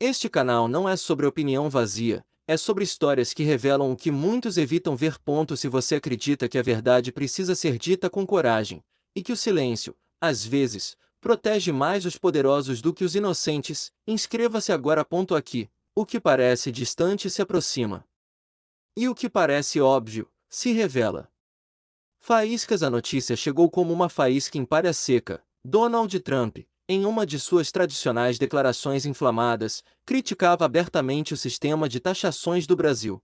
Este canal não é sobre opinião vazia, é sobre histórias que revelam o que muitos evitam ver. Se você acredita que a verdade precisa ser dita com coragem, e que o silêncio, às vezes, protege mais os poderosos do que os inocentes, inscreva-se agora. Aqui, o que parece distante se aproxima. E o que parece óbvio, se revela. Faíscas. A notícia chegou como uma faísca em palha seca. Donald Trump, em uma de suas tradicionais declarações inflamadas, criticava abertamente o sistema de taxações do Brasil.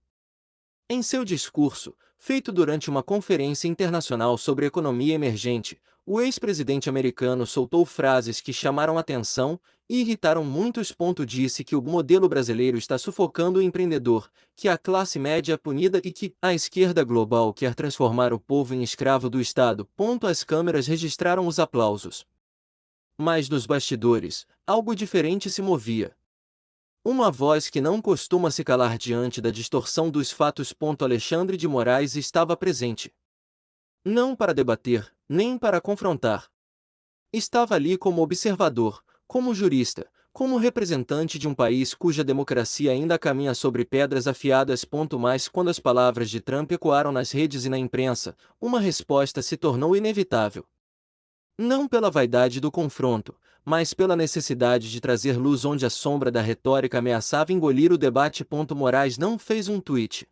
Em seu discurso, feito durante uma conferência internacional sobre economia emergente, o ex-presidente americano soltou frases que chamaram atenção e irritaram muitos. Disse que o modelo brasileiro está sufocando o empreendedor, que a classe média é punida e que a esquerda global quer transformar o povo em escravo do Estado. As câmeras registraram os aplausos. Mas nos bastidores, algo diferente se movia. Uma voz que não costuma se calar diante da distorção dos fatos. Alexandre de Moraes estava presente. Não para debater, nem para confrontar. Estava ali como observador, como jurista, como representante de um país cuja democracia ainda caminha sobre pedras afiadas. Mas quando as palavras de Trump ecoaram nas redes e na imprensa, uma resposta se tornou inevitável. Não pela vaidade do confronto, mas pela necessidade de trazer luz onde a sombra da retórica ameaçava engolir o debate. Moraes não fez um tweet.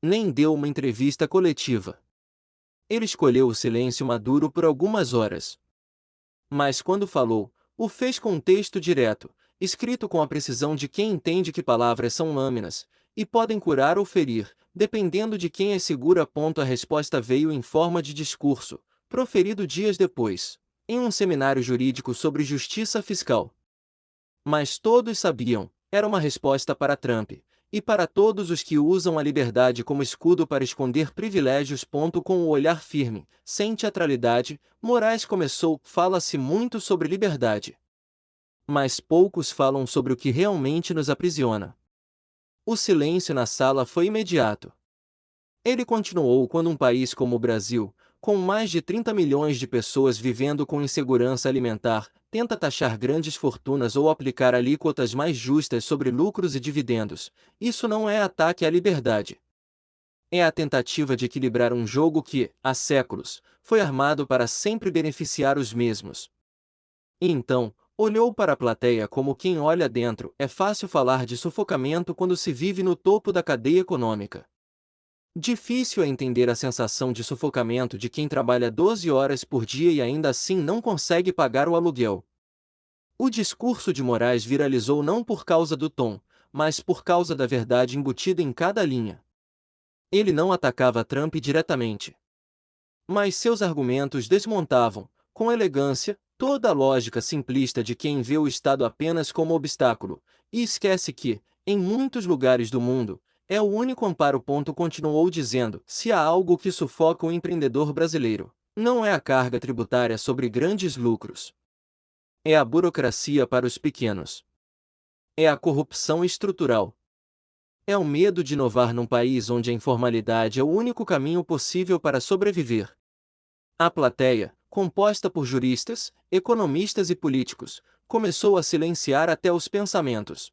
Nem deu uma entrevista coletiva. Ele escolheu o silêncio maduro por algumas horas. Mas quando falou, o fez com um texto direto, escrito com a precisão de quem entende que palavras são lâminas, e podem curar ou ferir, dependendo de quem as segura. A resposta veio em forma de discurso, proferido dias depois, em um seminário jurídico sobre justiça fiscal. Mas todos sabiam, era uma resposta para Trump, e para todos os que usam a liberdade como escudo para esconder privilégios. Com o olhar firme, sem teatralidade, Moraes começou: fala-se muito sobre liberdade. Mas poucos falam sobre o que realmente nos aprisiona. O silêncio na sala foi imediato. Ele continuou: quando um país como o Brasil, com mais de 30 milhões de pessoas vivendo com insegurança alimentar, tenta taxar grandes fortunas ou aplicar alíquotas mais justas sobre lucros e dividendos, isso não é ataque à liberdade. É a tentativa de equilibrar um jogo que, há séculos, foi armado para sempre beneficiar os mesmos. E então, olhou para a plateia como quem olha dentro. É fácil falar de sufocamento quando se vive no topo da cadeia econômica. Difícil é entender a sensação de sufocamento de quem trabalha 12 horas por dia e ainda assim não consegue pagar o aluguel. O discurso de Moraes viralizou não por causa do tom, mas por causa da verdade embutida em cada linha. Ele não atacava Trump diretamente. Mas seus argumentos desmontavam, com elegância, toda a lógica simplista de quem vê o Estado apenas como obstáculo, e esquece que, em muitos lugares do mundo, é o único amparo. Continuou dizendo: se há algo que sufoca o empreendedor brasileiro, não é a carga tributária sobre grandes lucros. É a burocracia para os pequenos. É a corrupção estrutural. É o medo de inovar num país onde a informalidade é o único caminho possível para sobreviver. A plateia, composta por juristas, economistas e políticos, começou a silenciar até os pensamentos.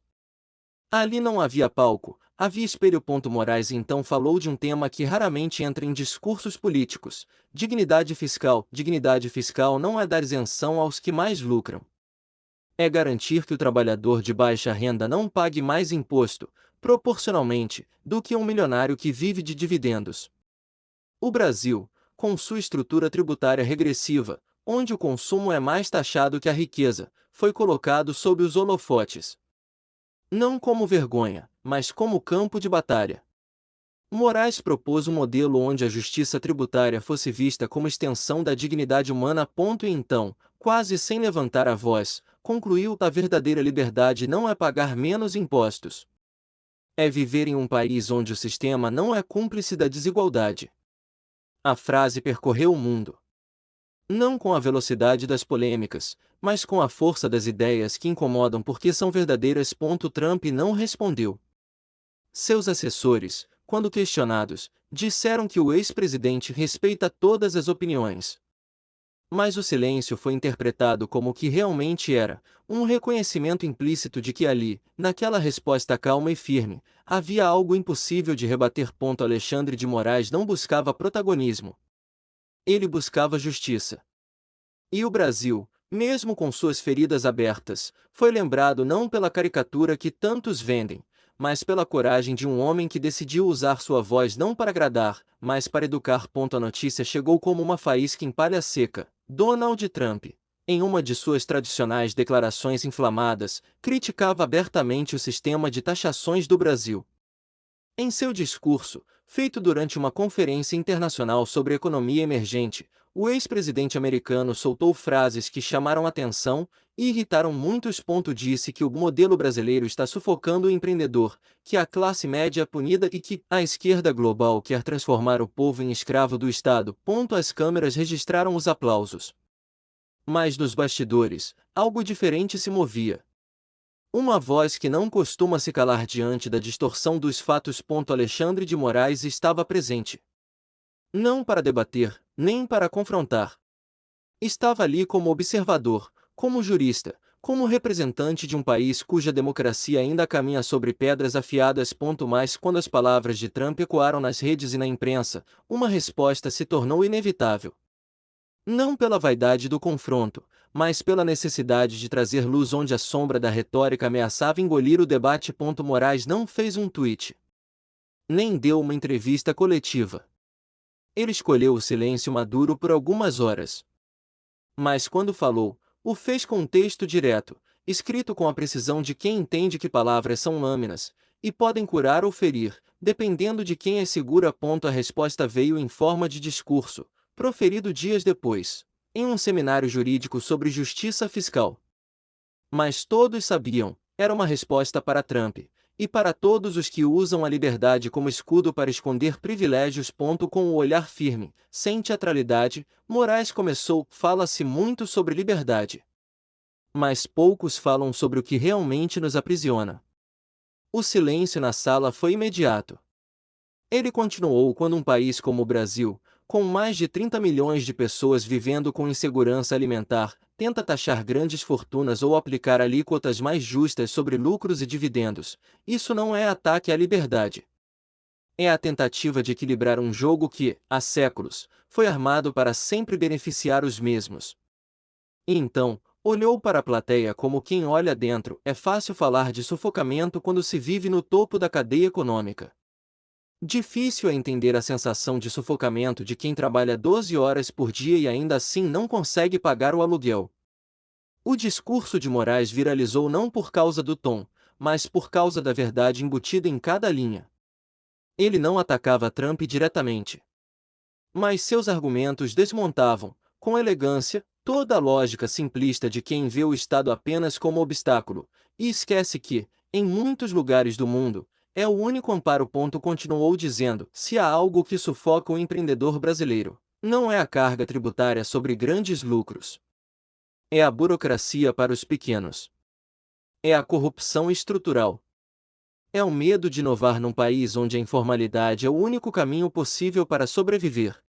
Ali não havia palco, havia espelho. Moraes então falou de um tema que raramente entra em discursos políticos: dignidade fiscal. Dignidade fiscal não é dar isenção aos que mais lucram. É garantir que o trabalhador de baixa renda não pague mais imposto, proporcionalmente, do que um milionário que vive de dividendos. O Brasil, com sua estrutura tributária regressiva, onde o consumo é mais taxado que a riqueza, foi colocado sob os holofotes. Não como vergonha, mas como campo de batalha. Moraes propôs um modelo onde a justiça tributária fosse vista como extensão da dignidade humana. E então, quase sem levantar a voz, concluiu: a verdadeira liberdade não é pagar menos impostos. É viver em um país onde o sistema não é cúmplice da desigualdade. A frase percorreu o mundo. Não com a velocidade das polêmicas, mas com a força das ideias que incomodam porque são verdadeiras. Trump não respondeu. Seus assessores, quando questionados, disseram que o ex-presidente respeita todas as opiniões. Mas o silêncio foi interpretado como o que realmente era, um reconhecimento implícito de que ali, naquela resposta calma e firme, havia algo impossível de rebater. Alexandre de Moraes não buscava protagonismo. Ele buscava justiça. E o Brasil, mesmo com suas feridas abertas, foi lembrado não pela caricatura que tantos vendem, mas pela coragem de um homem que decidiu usar sua voz não para agradar, mas para educar. A notícia chegou como uma faísca em palha seca. Donald Trump, em uma de suas tradicionais declarações inflamadas, criticava abertamente o sistema de taxações do Brasil. Em seu discurso, feito durante uma conferência internacional sobre economia emergente, o ex-presidente americano soltou frases que chamaram atenção e irritaram muitos. Disse que o modelo brasileiro está sufocando o empreendedor, que a classe média é punida e que a esquerda global quer transformar o povo em escravo do Estado. As câmeras registraram os aplausos. Mas nos bastidores, algo diferente se movia. Uma voz que não costuma se calar diante da distorção dos fatos. Alexandre de Moraes estava presente. Não para debater, nem para confrontar. Estava ali como observador, como jurista, como representante de um país cuja democracia ainda caminha sobre pedras afiadas. Mas quando as palavras de Trump ecoaram nas redes e na imprensa, uma resposta se tornou inevitável. Não pela vaidade do confronto, mas pela necessidade de trazer luz onde a sombra da retórica ameaçava engolir o debate. Moraes não fez um tweet. Nem deu uma entrevista coletiva. Ele escolheu o silêncio maduro por algumas horas. Mas quando falou, o fez com um texto direto, escrito com a precisão de quem entende que palavras são lâminas, e podem curar ou ferir, dependendo de quem as segura. A resposta veio em forma de discurso, proferido dias depois, em um seminário jurídico sobre justiça fiscal. Mas todos sabiam, era uma resposta para Trump, e para todos os que usam a liberdade como escudo para esconder privilégios. Com o olhar firme, sem teatralidade, Moraes começou: fala-se muito sobre liberdade. Mas poucos falam sobre o que realmente nos aprisiona. O silêncio na sala foi imediato. Ele continuou: quando um país como o Brasil, com mais de 30 milhões de pessoas vivendo com insegurança alimentar, tenta taxar grandes fortunas ou aplicar alíquotas mais justas sobre lucros e dividendos, isso não é ataque à liberdade. É a tentativa de equilibrar um jogo que, há séculos, foi armado para sempre beneficiar os mesmos. E então, olhou para a plateia como quem olha dentro. É fácil falar de sufocamento quando se vive no topo da cadeia econômica. Difícil é entender a sensação de sufocamento de quem trabalha 12 horas por dia e ainda assim não consegue pagar o aluguel. O discurso de Moraes viralizou não por causa do tom, mas por causa da verdade embutida em cada linha. Ele não atacava Trump diretamente. Mas seus argumentos desmontavam, com elegância, toda a lógica simplista de quem vê o Estado apenas como obstáculo, e esquece que, em muitos lugares do mundo, é o único amparo. Continuou dizendo: se há algo que sufoca o empreendedor brasileiro, não é a carga tributária sobre grandes lucros. É a burocracia para os pequenos. É a corrupção estrutural. É o medo de inovar num país onde a informalidade é o único caminho possível para sobreviver.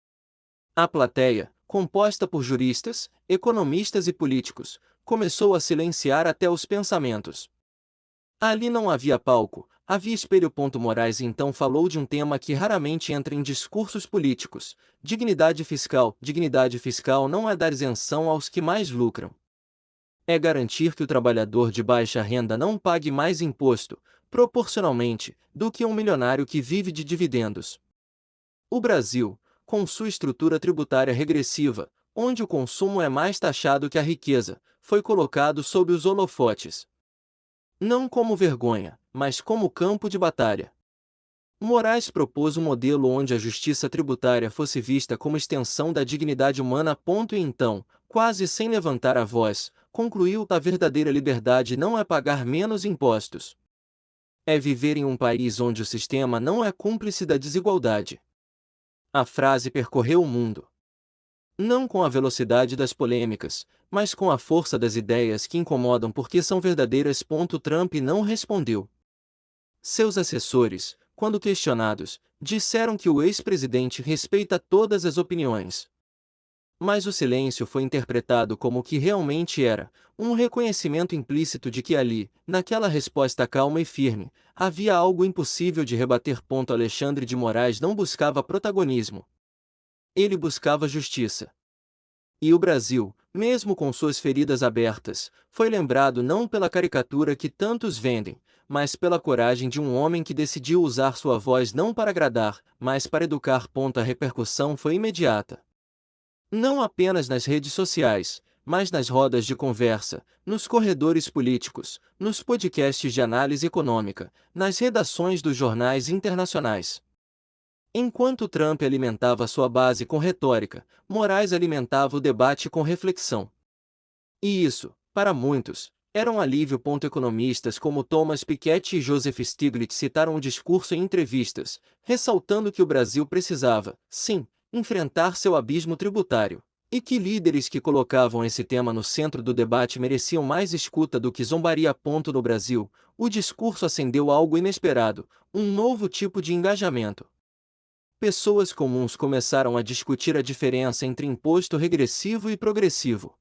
A plateia, composta por juristas, economistas e políticos, começou a silenciar até os pensamentos. Ali não havia palco, havia espelho. Moraes então falou de um tema que raramente entra em discursos políticos: dignidade fiscal. Dignidade fiscal não é dar isenção aos que mais lucram. É garantir que o trabalhador de baixa renda não pague mais imposto, proporcionalmente, do que um milionário que vive de dividendos. O Brasil, com sua estrutura tributária regressiva, onde o consumo é mais taxado que a riqueza, foi colocado sob os holofotes. Não como vergonha, mas como campo de batalha. Moraes propôs um modelo onde a justiça tributária fosse vista como extensão da dignidade humana. E então, quase sem levantar a voz, concluiu: a verdadeira liberdade não é pagar menos impostos. É viver em um país onde o sistema não é cúmplice da desigualdade. A frase percorreu o mundo. Não com a velocidade das polêmicas, mas com a força das ideias que incomodam porque são verdadeiras. Trump não respondeu. Seus assessores, quando questionados, disseram que o ex-presidente respeita todas as opiniões. Mas o silêncio foi interpretado como o que realmente era, um reconhecimento implícito de que ali, naquela resposta calma e firme, havia algo impossível de rebater. Alexandre de Moraes não buscava protagonismo. Ele buscava justiça. E o Brasil, mesmo com suas feridas abertas, foi lembrado não pela caricatura que tantos vendem, mas pela coragem de um homem que decidiu usar sua voz não para agradar, mas para educar. A repercussão foi imediata. Não apenas nas redes sociais, mas nas rodas de conversa, nos corredores políticos, nos podcasts de análise econômica, nas redações dos jornais internacionais. Enquanto Trump alimentava sua base com retórica, Moraes alimentava o debate com reflexão. E isso, para muitos, era um alívio. Economistas como Thomas Piketty e Joseph Stiglitz citaram o discurso em entrevistas, ressaltando que o Brasil precisava, sim, enfrentar seu abismo tributário, e que líderes que colocavam esse tema no centro do debate mereciam mais escuta do que zombaria. No Brasil, o discurso acendeu algo inesperado, um novo tipo de engajamento. Pessoas comuns começaram a discutir a diferença entre imposto regressivo e progressivo.